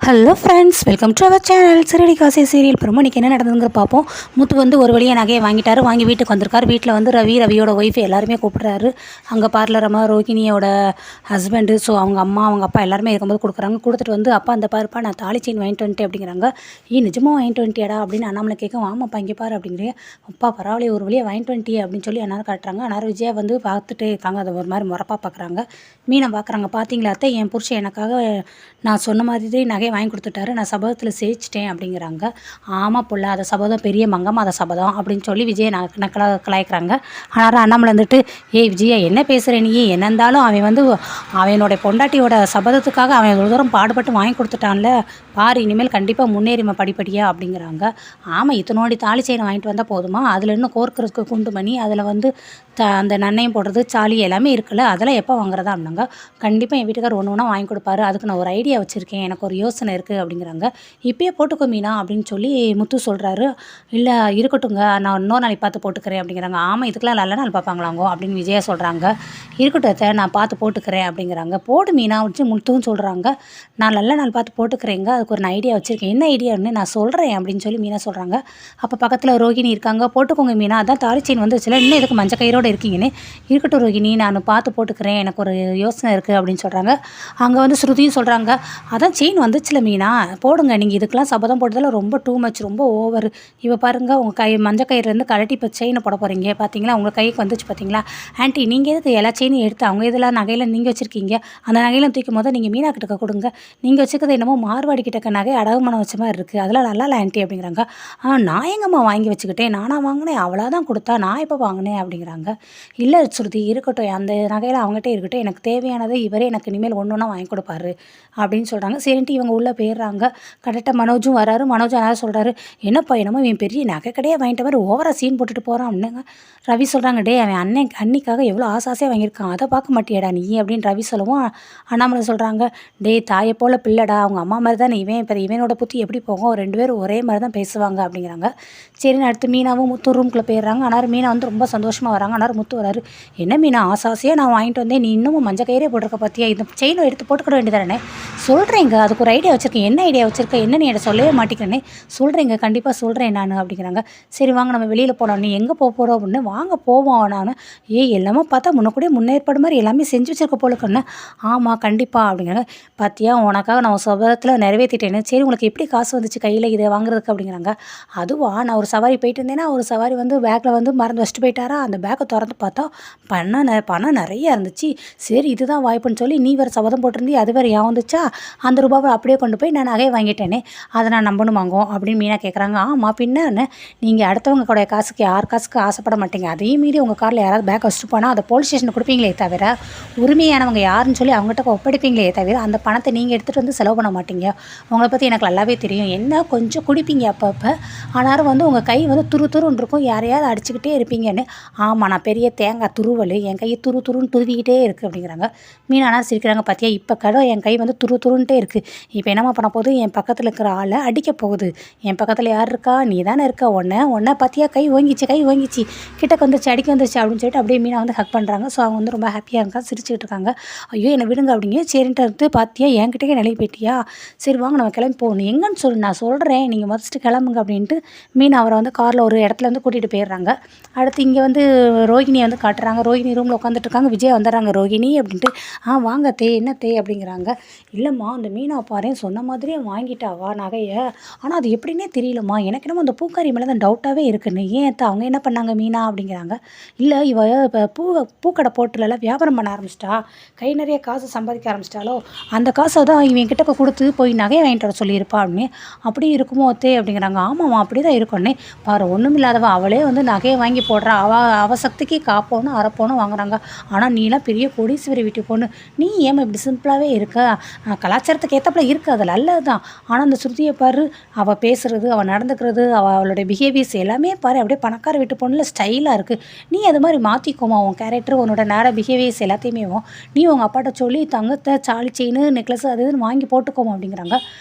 Hello friends, welcome to our channel. சிறடி காசை serial promo. இன்றைக்கி என்ன நடந்ததுங்கிற பார்ப்போம். முத்து வந்து ஒரு வழியாக நகையை வாங்கிட்டாரு. வாங்கி வீட்டுக்கு வந்திருக்காரு. வீட்டில் வந்து ரவியோட ஒய்ஃப் எல்லாருமே கூப்பிட்றாரு. அங்கே பார்லர் அம்மா, ரோகிணியோட ஹஸ்பண்டு, ஸோ அவங்க அம்மா அவங்க அப்பா எல்லாருமே இருக்கும்போது கொடுக்குறாங்க. கொடுத்துட்டு வந்து அப்பா அந்த பாருப்பா நான் தாலி செயின் வாங்கிட்டு வந்துட்டேன் அப்படிங்கிறாங்க. நிஜமாக வாங்கிட்டு வந்துட்டியாடா அப்படின்னு அண்ணாமலை கேட்கும். ஆமாப்பா இங்கே பாரு அப்படிங்கிறேன். அப்பா பரவாயில்லையே ஒரு வழியாக வாங்கிட்டு வந்துட்டியே அப்படின்னு சொல்லி அண்ணாரும் காட்டுறாங்க. அண்ணாரும் விஜயா வந்து பார்த்துட்டே இருக்காங்க. அதை ஒரு மாதிரி முறப்பாக பார்க்குறாங்க. மீனை பார்க்குறாங்க. பார்த்தீங்களா அத்தை, என் புருஷன் எனக்காக நான் சொன்ன மாதிரி நகையை வாங்கி கொடுத்துட்டாரு. நான் சபதத்தில் ஜெயிச்சிட்டேன் அப்படிங்கிறாங்க. ஆமாம் புள்ள, அதை சபதம் பெரிய மங்கம் அதை சபதம் அப்படின்னு சொல்லி விஜயை கலாய்க்கிறாங்க. ஆனால் அண்ணாமலை வந்துட்டு, ஏய் விஜயா என்ன பேசுகிற நீ? என்ன இருந்தாலும் அவன் வந்து அவனோட பொண்டாட்டியோட சபதத்துக்காக அவன் ஒரு தூரம் பாடுபட்டு வாங்கி கொடுத்துட்டான்ல பாரு, இனிமேல் கண்டிப்பாக முன்னேறிமா படிப்படியா அப்படிங்கிறாங்க. ஆமாம், இத்தனோடி தாலி செயின் வாங்கிட்டு வந்தால் போதுமா? அதில் இன்னும் கோர்க்கறதுக்கு குண்டு மணி, அதில் வந்து அந்த நன்னையும் போடுறது சாலி எல்லாமே இருக்குல்ல, அதெல்லாம் எப்போ வாங்குறதா அப்படின்னாங்க. கண்டிப்பாக என் வீட்டுக்கார் ஒன்று ஒன்றா வாங்கி கொடுப்பாரு. அதுக்கு நான் ஒரு ஐடியா வச்சுருக்கேன், எனக்கு ஒரு யோசனை இருக்குது அப்படிங்கிறாங்க. இப்பயே போட்டுக்கோ மீனா அப்படின்னு சொல்லி முத்து சொல்கிறாரு. இல்லை இருக்கட்டுங்க, நான் இன்னொரு நாளைக்கு பார்த்து போட்டுக்கிறேன் அப்படிங்கிறாங்க. ஆமாம், இதுக்கெல்லாம் நல்ல நாள் பார்ப்பாங்களாங்கோ அப்படின்னு விஜயா சொல்கிறாங்க. இருக்கட்டும் அத்தை, நான் பார்த்து போட்டுக்கிறேன் அப்படிங்கிறாங்க. போடு மீனா வச்சு முத்துவும் சொல்கிறாங்க. நான் நல்ல நாள் பார்த்து போட்டுக்கிறேங்க, அதுக்கு ஒரு ஐடியா வச்சுருக்கேன். என்ன ஐடியான்னு நான் சொல்கிறேன் அப்படின்னு சொல்லி மீனா சொல்கிறாங்க. அப்போ பக்கத்தில் ரோகிணி இருக்காங்க. போட்டுக்கோங்க மீனா, அதான் தாலி செயின் வந்துச்சுல, இன்னும் இதுக்கு மஞ்சள் கயிறோடு இருக்கீங்கன்னு. இருக்கட்டும் ரோகிணி, நான் பார்த்து போட்டுக்கிறேன், எனக்கு ஒரு யோசனை இருக்குது அப்படின்னு சொல்கிறாங்க. அங்கே வந்து ஸ்ருதியும் சொல்கிறாங்க. அதான் செயின் வந்துச்சுல மீனா, போடுங்க, நீங்கள் இதுக்கெல்லாம் சபதம் போட்டதில் ரொம்ப டூ மச், ரொம்ப ஓவர். இப்போ பாருங்கள், உங்கள் கை மஞ்சள் கயிறுலேருந்து கழட்டி இப்போ செயினை போட போகிறீங்க பார்த்தீங்களா, உங்கள் கைக்கு வந்துச்சு பார்த்தீங்களா. ஆண்டி நீங்கள் எதுக்கு எல்லா செயினையும் எடுத்து அவங்க இதெல்லாம் நகையில் நீங்கள் வச்சுருக்கீங்க, அந்த நகையெல்லாம் தூக்கும் போது நீங்கள் மீனா கிட்ட கொடுங்க. நீங்கள் வச்சுக்கிறது என்னமோ மார்வாடி கிட்டக்க நகை அடகுமனம் வச்ச மாதிரி இருக்குது, அதெல்லாம் நல்லா இல்லை ஆண்டி அப்படிங்கிறாங்க. நான் எங்கம்மா வாங்கி வச்சுக்கிட்டேன், நானாக வாங்கினேன், அவ்வளோ தான் கொடுத்தா, நான் இப்போ வாங்கினேன் அப்படிங்கிறாங்க. இல்லை ஸ்ருதி இருக்கட்டும், அந்த நகையில் அவங்ககிட்ட இருக்கட்டும், எனக்கு தேவையானதை இவரே எனக்கு இனிமேல் ஒன்று ஒன்றா வாங்கி கொடுப்பாரு அப்படின்னு சொல்கிறாங்க. சரின்ட்டு இவங்க உள்ளே போயிடுறாங்க. கரெக்டாக மனோஜும் வராரு. மனோஜ் அதாவது சொல்கிறாரு, என்னப்பா என்னமோ இவன் பெரிய நகை கடையாக வாங்கிட்ட மாதிரி ஓவராக சீன் போட்டுட்டு போகிறான் அப்படின்னாங்க. ரவி சொல்கிறாங்க, டே அவன் அன்னிக்காக எவ்வளோ ஆசாசியாக வாங்கியிருக்கான், அதை பார்க்க மாட்டியாடா நீ அப்படின்னு ரவி சொல்லவும் அண்ணாமலை சொல்கிறாங்க, டே தாயை போல் பிள்ளடா, அவங்க அம்மா மாதிரி தான் இவன், இப்போ இவனோட புத்தி எப்படி போகும், ரெண்டு பேரும் ஒரே மாதிரி தான் பேசுவாங்க அப்படிங்கிறாங்க. சரின்னு அடுத்து மீனாவும் முத்து ரூம்குள்ளே போயிடுறாங்க. ஆனால் மீனா வந்து ரொம்ப சந்தோஷமாக வராங்க. ஆனால் முத்து வராரு. என்ன மீனா ஆசாசியாக நான் வாங்கிட்டு வந்தேன், நீ இன்னமும் மஞ்சள் கயிறே போட்டிருக்க பார்த்தியா, இந்த செயினை எடுத்து போட்டுக்கிட வேண்டியதானே. சொல்கிறேங்க, அதுக்கு ஒரு ஐடியா வச்சுருக்கேன். என்ன ஐடியா வச்சுருக்கேன், என்ன நீ என்னை சொல்லவே மாட்டேங்கிறேனே. சொல்கிறேங்க, கண்டிப்பாக சொல்கிறேன் நான் அப்படிங்கிறாங்க. சரி வாங்க நம்ம வெளியில் போனோம், நீ எங்கே போகிறோம் அப்படின்னு. வாங்க போவோம். நான் எல்லாமே பார்த்தா முன்னக்கூட முன்னேற்பாடு மாதிரி எல்லாமே செஞ்சு வச்சுருக்க போலுக்குன்னு. ஆமாம் கண்டிப்பாக அப்படிங்கிறாங்க. பார்த்தியா உனக்காக நான் ஒரு சபதத்தில் நிறைவேற்றிட்டேன்னு. சரி உங்களுக்கு எப்படி காசு வந்துச்சு கையில் இதை வாங்குறதுக்கு அப்படிங்கிறாங்க. அதுவா, நான் ஒரு சவாரி போயிட்டு இருந்தேன்னா ஒரு சவாரி வந்து பேக்கில் வந்து மறந்து வச்சுட்டு போயிட்டாரா, அந்த பேக்கை திறந்து பார்த்தா பணம் நிறைய இருந்துச்சு. சரி இதுதான் வாய்ப்புன்னு சொல்லி நீ வேறு சபதம் போட்டிருந்தீ, அது வேறு ஏன் வந்துச்சா, அந்த ரூபாவை அப்படியே கொண்டு போய் நான் நகையை வாங்கிட்டேனே, அதை நான் நம்பணுமாங்கோ அப்படின்னு மீனா கேட்குறாங்க. ஆமாம் பின்னன்னு, நீங்கள் அடுத்தவங்க கூட காசுக்கு யார் காசுக்கு ஆசைப்பட மாட்டீங்க, அதையும் மீறி உங்கள் காரில் யாராவது பேக் வச்சுட்டு போனால் அதை போலீஸ் ஸ்டேஷனுக்கு கொடுப்பீங்களே தவிர, உரிமையானவங்க யாருன்னு சொல்லி அவங்ககிட்ட ஒப்படைப்பீங்களே தவிர அந்த பணத்தை நீங்கள் எடுத்துகிட்டு வந்து செலவு பண்ண மாட்டீங்க. உங்களை பற்றி எனக்கு நல்லாவே தெரியும். என்ன கொஞ்சம் குடிப்பீங்க அப்பப்போ, ஆனாலும் வந்து உங்கள் கை வந்து துருன்னு இருக்கும், யாரையாவது அடிச்சுக்கிட்டே இருப்பீங்கன்னு. ஆமாம் நான் பெரிய தேங்காய் துருவல், என் கை துருன்னு துருவிக்கிட்டே இருக்குது அப்படிங்கிறாங்க. மீனானா சிரிக்கிறாங்க. பார்த்தியா இப்போ கடை என் கை வந்து துருன்ட்டே இருக்குது, இப்போ என்னம்மா பண்ண போகுது, என் பக்கத்தில் இருக்கிற ஆளை அடிக்க போகுது. என் பக்கத்தில் யார் இருக்கா, நீ தானே இருக்கா, ஒன்றை பார்த்தியா கை ஓங்கிச்சு கிட்டக்கு வந்துச்சு அடிக்க வந்துச்சு அப்படின்னு சொல்லிட்டு அப்படியே மீனா வந்து ஹக் பண்ணுறாங்க. ஸோ அவங்க வந்து ரொம்ப ஹாப்பியாக இருக்கா, சிரிச்சுக்கிட்டு இருக்காங்க. ஐயோ என்னை விடுங்க அப்படிங்க. சரின்ட்டு வந்து பார்த்தியா என்கிட்டே நிலை போயிட்டியா, சரி வாங்க நம்ம கிளம்பி போகணும், எங்கன்னு சொல்லு நான் சொல்கிறேன், நீங்கள் ஃபஸ்ட்டு கிளம்புங்க அப்படின்ட்டு மீனா அவரை வந்து காரில் ஒரு இடத்துல வந்து கூட்டிகிட்டு போயிடுறாங்க. அடுத்து இங்கே வந்து ரோகிணியை வந்து காட்டுறாங்க. ரோகிணி ரூமில் உட்காந்துட்டு இருக்காங்க. விஜய் வந்துடுறாங்க. ரோகிணி அப்படின்ட்டு, வாங்க என்ன அப்படிங்கிறாங்க. இல்லைம்மா அந்த மீனா பாரு சொன்ன மாதிரியே வாங்கிட்டாவா நகையை, ஆனால் அது எப்படின்னே தெரியலம்மா, எனக்கு என்னமோ அந்த பூக்காரி மேலே தான் டவுட்டாகவே இருக்குன்னு. ஏன் அவங்க என்ன பண்ணாங்க மீனா அப்படிங்கிறாங்க. இல்லை இவ இப்போ பூக்கடை போட்டுல வியாபாரம் பண்ண ஆரம்பிச்சிட்டா, கை நிறைய காசு சம்பாதிக்க ஆரம்பிச்சிட்டாலோ, அந்த காசை தான் இவன் கிட்டக்க கொடுத்து போய் நகையை வாங்கிட்டு வர சொல்லியிருப்பா அப்படின்னு. அப்படி இருக்குமோ அத்தே அப்படிங்கிறாங்க. ஆமாம்மா அப்படி தான் இருக்குன்னே, பாரு ஒன்றும் இல்லாதவ அவளே வந்து நகையை வாங்கி போடுறா, அவ சக்திக்கு காப்போன்னு அரைப்போன்னு வாங்குறாங்க. ஆனால் நீலாம் பெரிய கோடீஸ்வரி வீட்டு பொண்ணு, நீ ஏமா இப்படி சிம்பிளாகவே இருக்க, கலாச்சாரத்துக்கு ஏற்றப்பல இருக்குது, அதில் நல்லது தான். ஆனால் அந்த ஸ்ருதியை பாரு, அவள் பேசுகிறது, அவள் நடந்துக்கிறது, அவளுடைய பிஹேவியர்ஸ் எல்லாமே பாரு அப்படியே பணக்கார வீட்டு பொண்ணில் ஸ்டைலாக இருக்குது. நீ அது மாதிரி மாற்றிக்கோமா உன் கேரக்டர், உன்னோட நேர பிஹேவியர்ஸ் எல்லாத்தையுமே நீ உங்கள் அப்பாட்ட சொல்லி தங்கத்தை சாலி செயின் நெக்லஸ் அது இதுன்னு வாங்கி போட்டுக்கோமா அப்படிங்கிறாங்க.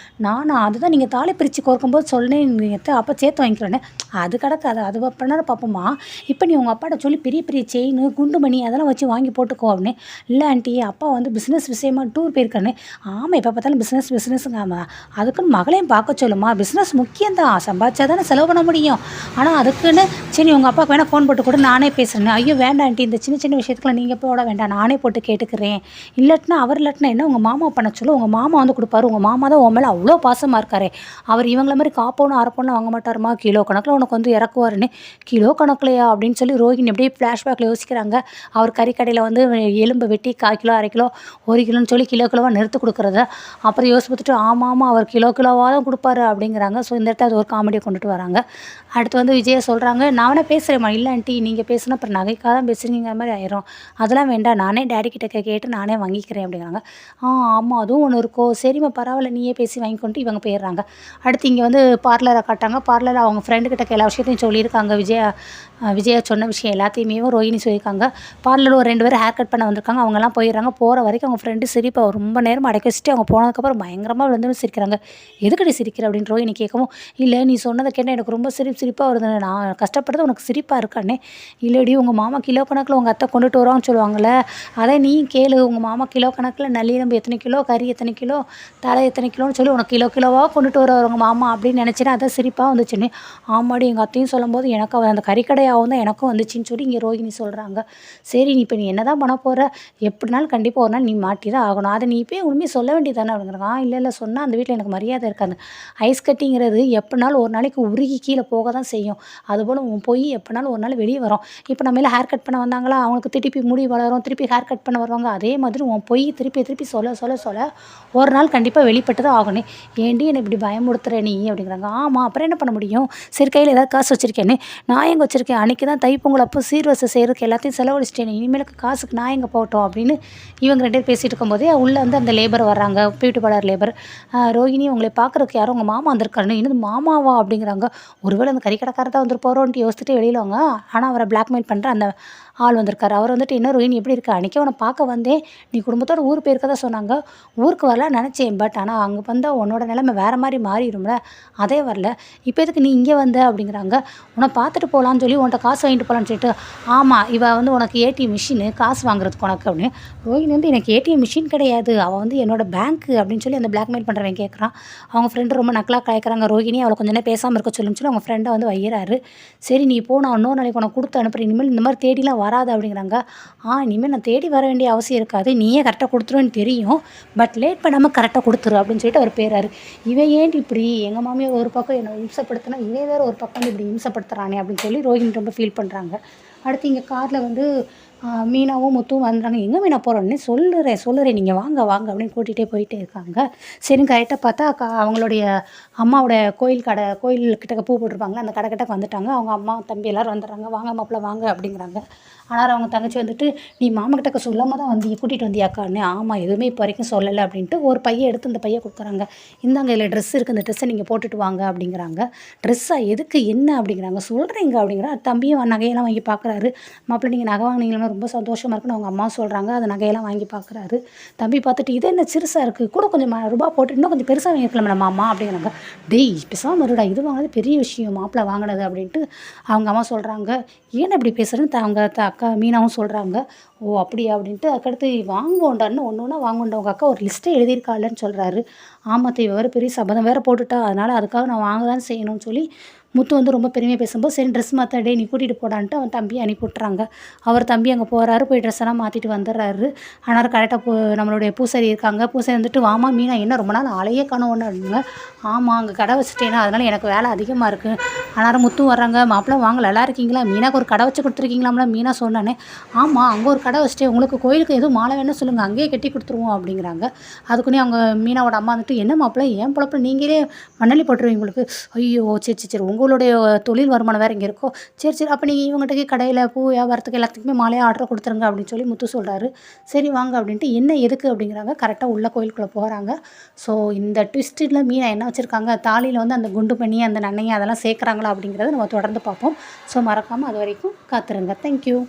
நானா அதுதான் நீங்கள் தாலி பிரித்து கோர்க்கும்போது சொன்னேன், அப்போ சேர்த்து வாங்கிக்கிறேன்னு. அது கிடக்காது, அது பண்ணாத பார்ப்போம்மா. இப்போ நீ உங்கள் அப்பாட்ட சொல்லி பெரிய பெரிய செயின் குண்டுமணி அதெல்லாம் வச்சு வாங்கி போட்டுக்கோ அப்படின்னு. இல்லை ஆண்டி அப்பா வந்து பிஸ்னஸ் விஷயமா டூர் போயிருக்கானே. ஆமாம் எப்போ பார்த்தாலும் பிஸ்னஸ் பிஸ்னஸுங்காம அதுக்குன்னு மகளையும் பார்க்க சொல்லுமா, பிஸ்னஸ் முக்கியம்தான், சம்பாதிச்சா தானே செலவு பண்ண முடியும். ஆனால் அதுக்குன்னு சரி உங்கள் அப்பாவுக்கு வேணால் ஃபோன் போட்டு கூட நானே பேசுகிறேன். ஐயோ வேண்டாம் ஆண்டி, இந்த சின்ன சின்ன விஷயத்துக்குலாம் நீங்கள் போட வேண்டாம், நானே போட்டு கேட்டுக்கிறேன். இல்லாட்டினா அவர் இல்லாட்டினா என்ன உங்கள் மாமா பண்ண சொல்லு, உங்கள் மாமா வந்து கொடுப்பாரு, உங்கள் மாமா தான் உன் மேலே அவ்வளோ பாசமாக இருக்காரு. அவர் இவங்கள மாதிரி காப்போன்னு அரைப்போன்னு வாங்க மாட்டாருமா, கிலோ கணக்கில் உனக்கு வந்து இறக்குவாருன்னு. கிலோ கணக்குலையா அப்படின்னு சொல்லி ரோஹிணி அப்படியே ஃப்ளாஷ்பேக்கில் யோசிக்கிறாங்க. அவர் கறிக்கடையில் வந்து எலும்பை வெட்டி 1/4 கிலோ 1/2 கிலோ 1 கிலோன்னு சொல்லி கிலோ கிலோவாக நிறுத்து கொடுக்குறத. அப்புறம் யோசிச்சு பார்த்துட்டு ஆமாம் அவர் கிலோ கிலோவாக தான் கொடுப்பாரு அப்படிங்கிறாங்க. ஸோ இந்த இடத்துல அது ஒரு காமெடியை கொண்டுட்டு வராங்க. அடுத்து வந்து விஜயா சொல்கிறாங்க, நான் வேணா பேசுகிறேம்மா. இல்லை ஆண்டி நீங்கள் பேசுனா அப்புறம் நகைக்காக தான் பேசுகிறீங்கிற மாதிரி ஆயிரும், அதெல்லாம் வேண்டாம், நானே டேடி கிட்ட கேட்டு நானே வாங்கிக்கிறேன் அப்படிங்கிறாங்க. ஆமாம் அதுவும் ஒன்று இருக்கோ, சரிம்மா பரவாயில்ல நீயே பேசி வாங்கிக்கொண்டு இவங்க போயிடுறாங்க. அடுத்து இங்கே வந்து பார்லரை காட்டாங்க. பார்லரில் அவங்க ஃப்ரெண்டுக்கிட்ட எல்லா விஷயத்தையும் சொல்லியிருக்காங்க. விஜயா சொன்ன விஷயம் எல்லாத்தையுமே ரோஹிணி சொல்லியிருக்காங்க. பார்லரில் ஒரு 2 பேர் ஹேர் கட் பண்ண வந்திருக்காங்க. அவங்கெல்லாம் போயிடுறாங்க. போகிற வரைக்கும் அவங்க ஃப்ரெண்டு சிரிப்பை ரொம்ப நேரம் அடக்கி வச்சுட்டு அவங்க போனதுக்கப்புறம் பயங்கரமாக விழுந்து சிரிக்கிறாங்க. எதுக்கடி சிரிக்கிற அப்படின்னு ரோஹிணி கேட்கவும், இல்லை நீ சொன்னதை கேட்டால் எனக்கு ரொம்ப சிரிப்பாக வருது, நான் கஷ்டப்படுறது உனக்கு சிரிப்பாக இருக்கானே. இல்லடி உங்கள் மாமா கிலோ கணக்கில் உங்கள் அத்தை கொண்டுட்டு வருவான்னு சொல்லுவாங்கள்ல, அதை நீ கேளு. உங்கள் மாமா கிலோ கணக்கில் நல்லிரம்பு எத்தனை கிலோ, கறி எத்தனை கிலோ, தலை எத்தனை கிலோன்னு சொல்லி உனக்கு கிலோ கிலோவாக கொண்டுட்டு வருவார் உங்கள் மாமா அப்படின்னு நினச்சினா அதை சிரிப்பாக வந்துச்சுன்னு. ஆமாடி எங்கள் அத்தையும் சொல்லும்போது எனக்கு அந்த கறிக்கடையாகவும் தான் எனக்கும் வந்துச்சுன்னு சொல்லி இங்கே ரோஹிணி சொல்கிறாங்க. சரி நீ இப்போ நீ என்ன தான் பண்ண போகிற, எப்படினாலும் கண்டிப்பாக ஒரு நாள் நீ மாட்டி தான் ஆகணும், அதை நீ இப்போயே உண்மையை சொல்ல வேண்டியதானே அப்படிங்கிறாங்க. இல்லை சொன்னால் அந்த வீட்டில் எனக்கு மரியாதை இருக்காது. ஐஸ் கட்டிங்கிறது எப்படினாலும் ஒரு நாளைக்கு உருகி கீழே போக தான் செய்யும். அதுபோல் உன் போய் எப்படினாலும் ஒரு நாள் வெளியே வரும். இப்போ நம்ம எல்லாம் ஹேர் கட் பண்ண வந்தாங்களா, அவங்களுக்கு திருப்பி முடி வளரும், திருப்பி ஹேர் கட் பண்ண வருவாங்க. அதே மாதிரி உன் போய் திருப்பி சொல்ல ஒரு நாள் கண்டிப்பாக வெளிப்பட்டு தான் ஆகணும். ஏண்டி என்னை இப்படி பயமுறுத்துற நீ அப்படிங்கிறாங்க. ஆமாம் அப்புறம் என்ன பண்ண முடியும், சரி கையில் ஏதாவது காசு வச்சுருக்கேன்னு. நான் எங்கே வச்சுருக்கேன், அன்றைக்கி தான் தைப்பொங்கல் அப்போ சீர்வரிசை செய்கிறதுக்கு எல்லாத்தையும் செலவழிச்சிட்டேன், இனிமேலுக்கு காசுக்கு நான் எங்கே போகட்டும் அப்படின்னு இவங்க 2 பேர் பேசிகிட்டு இருக்கும்போதே உள்ளே வந்து அந்த லேபர் வர்றாங்க, பியூட்டி பார்லர் லேபர். ரோஹிணி உங்களை பார்க்குறதுக்கு யாரும் உங்கள் மாமா வந்திருக்காருன்னு. இன்னும் மாமாவா அப்படிங்கிறாங்க. ஒருவேளை அந்த கறிக்கடைக்காரர் தான் வந்துருப்பாரோன்ட்டு யோசிச்சுட்டு வெளியில் வாங்க. ஆனால் அவரை பிளாக்மெயில் பண்ணுற அந்த ஆள் வந்திருக்காரு. அவர் வந்துட்டு என்ன ரோஹிணி எப்படி இருக்கா, அன்றைக்கே உன்னை பார்க்க வந்தேன், நீ குடும்பத்தோடு ஊர் போயிருக்க தான் சொன்னாங்க, ஊருக்கு வரலாம் நினச்சேன், பட் ஆனால் அங்கே வந்தால் உன்னோட நிலைமை வேறு மாதிரி மாறிடும்ல, அதே வரல, இப்போ எதுக்கு நீ இங்கே வந்த அப்படிங்கிறாங்க. உன்னை பார்த்துட்டு போகலான்னு சொல்லி உன்கிட்ட காசு வாங்கிட்டு போகலான்னு சொல்லிட்டு. ஆமாம் இவள் வந்து உனக்கு ஏடிஎம் மிஷினு காசு வாங்குறதுக்கு உனக்கு அப்படின்னு. ரோஹிணி வந்து எனக்கு ஏடிஎம் மிஷின் கிடையாது, அவள் வந்து என்னோட பேங்க்கு அப்படின்னு சொல்லி அந்த பிளாக்மெயில் பண்ணுறவன் கேட்குறான். அவங்க ஃப்ரெண்டு ரொம்ப நக்கலாக கேட்குறாங்க. ரோஹிணி அவளை கொஞ்சம் நேரம் பேசாமல் இருக்க சொல்லுன்னு சொல்லி அவங்க ஃப்ரெண்டை வந்து வையிறாரு. சரி நீ போ, நான் இன்னொரு நாளைக்கு உனக்கு கொடுத்து அனுப்புகிறேன், இனிமேல் இந்த மாதிரி தேடிலாம் வராது அப்படிங்கிறாங்க. இனிமேல் நான் தேடி வர வேண்டிய அவசியம் இருக்காது, நீயே கரெக்டாக கொடுத்துருவேன்னு தெரியும், பட் லேட் பண்ணாமல் கரெக்டாக கொடுத்துரு அப்படின்னு சொல்லிட்டு அவர் பேராரு. இவன் ஏன்டி இப்படி எங்கள் மாமியை ஒரு பக்கம் என்னை இம்சப்படுத்தினா இவன் வேறு ஒரு பக்கம் இப்படி இம்சப்படுத்துகிறானே அப்படின்னு சொல்லி ரோஹிணி ரொம்ப ஃபீல் பண்ணுறாங்க. அடுத்து இங்கே காரில் வந்து மீனாவும் முத்துவும் வந்துடுறாங்க. எங்கே மீனா போகிறோன்னே சொல்லுறேன் நீங்கள் வாங்க அப்படின்னு கூட்டிகிட்டே போயிட்டே இருக்காங்க. சரி கரெக்டாக பார்த்தா அவங்களுடைய அம்மாவோட கோயில்கிட்ட பூ போட்டிருப்பாங்களே அந்த கடைக்கிட்ட வந்துட்டாங்க. அவங்க அம்மா தம்பி எல்லோரும் வந்துடுறாங்க. வாங்க மாப்பிள்ள வாங்க அப்படிங்கிறாங்க. ஆனால் அவங்க தங்கச்சி வந்துட்டு நீ மாமாக்கிட்ட சொல்லாமல் தான் கூட்டிகிட்டு வந்தியாக்கான்னு. ஆமாம் எதுவுமே இப்போ வரைக்கும் சொல்லலை அப்படின்ட்டு ஒரு பையை எடுத்து இந்த பையை கொடுக்குறாங்க. இந்தாங்க இதில் ட்ரெஸ் இருக்குது, இந்த ட்ரெஸ்ஸை நீங்கள் போட்டுட்டு வாங்க அப்படிங்கிறாங்க. ட்ரெஸ்ஸாக எதுக்கு என்ன அப்படிங்கிறாங்க. சொல்கிறீங்க அப்படிங்கிற தம்பியும் நகையெல்லாம் வாங்கி பார்க்குறாரு. மாப்பிள்ளை நீங்கள் நகை வாங்கினீங்கன்னா ரொம்ப சந்தோஷமாக இருக்குன்னு அவங்க அம்மா சொல்கிறாங்க. அந்த நகையெல்லாம் வாங்கி பார்க்குறாரு. தம்பி பார்த்துட்டு இது என்ன சிறுசாக இருக்குது, கூட கொஞ்சம் ரூபா போட்டு இன்னும் கொஞ்சம் பெருசாக வாங்கிருக்கலாம்ல மாமா அப்படிங்கிறாங்க. டேய் பேசாமல் வருடா, இது வாங்கினது பெரிய விஷயம் மாப்பிள்ளை வாங்கினது அப்படின்ட்டு அவங்க அம்மா சொல்கிறாங்க. ஏன் இப்படி பேசுகிறேன்னு அவங்க அக்கா மீனாவும் சொல்கிறாங்க. ஓ அப்படியா அப்படின்ட்டு அதுக்கடுத்து வாங்குவோண்டான்னு ஒன்று வாங்குவோண்டா உங்கள் அக்கா ஒரு லிஸ்ட்டே எழுதியிருக்காள்ன்னு சொல்கிறாரு. ஆமாத்தை வேறு பெரிய சபதம் வேறு போட்டுட்டா, அதனால் அதுக்காக நான் வாங்க தான் செய்யணும்னு சொல்லி முத்து வந்து ரொம்ப பெருமையாக பேசும்போது சரி ட்ரெஸ் மாற்ற டே நீ கூட்டிகிட்டு போடான்ட்டு அவன் தம்பியை அனுப்பி விட்றாங்க. அவர் தம்பி அங்கே போகிறாரு, போய் ட்ரெஸ் எல்லாம் மாற்றிட்டு வந்துடுறாரு. ஆனால் கரெக்டாக நம்மளுடைய பூசாரி இருக்காங்க. பூசாரி வந்துட்டு வாமா மீனா என்ன ரொம்ப நாள் ஆளையே காணோம் ஒன்று அப்படிங்க. ஆமாம் அங்கே கடை வச்சுட்டேன்னா அதனால் எனக்கு வேலை அதிகமாக இருக்குது. ஆனால் முத்து வர்றாங்க. மாப்பிள்ளை வாங்க நல்லா இருக்கீங்களா, மீனாக்கு ஒரு கடை வச்சு கொடுத்துருக்கீங்களாம்ல மீனா சொன்னானே. ஆமாம் அங்கே ஒரு கடை வச்சுட்டு உங்களுக்கு கோயிலுக்கு எதுவும் மாலை வேணும்னு சொல்லுங்கள், அங்கேயே கட்டி கொடுத்துருவோம் அப்படிங்கிறாங்க. அதுக்குன்னே அவங்க மீனாவோட அம்மா வந்துட்டு என்ன மாப்பிள்ளை ஏன் பொழப்பில் நீங்களே மண்ணலி போட்டுருவீங்க உங்களுக்கு. ஐயோ சரி உங்களுடைய தொழில் வருமானம் வேறு இங்கே இருக்கோ, சரி அப்போ நீங்கள் இவங்ககிட்ட கடையில் பூ வியாபாரத்துக்கு எல்லாத்துக்குமே மாலையாக ஆர்டர் கொடுத்துருங்க அப்படின்னு சொல்லி முத்து சொல்கிறாரு. சரி வாங்க அப்படின்ட்டு என்ன எதுக்கு அப்படிங்கிறாங்க. கரெக்டாக உள்ள கோயிலுக்குள்ளே போகிறாங்க. ஸோ இந்த ட்விஸ்ட்டில் மீனா என்ன வச்சுருக்காங்க, தாலியில் வந்து அந்த குண்டு பண்ணி அந்த நன்னையை அதெல்லாம் சேர்க்குறாங்களா அப்படிங்கிறத நம்ம தொடர்ந்து பார்ப்போம். ஸோ மறக்காமல் அது வரைக்கும் காத்துருங்க. தேங்க்யூ.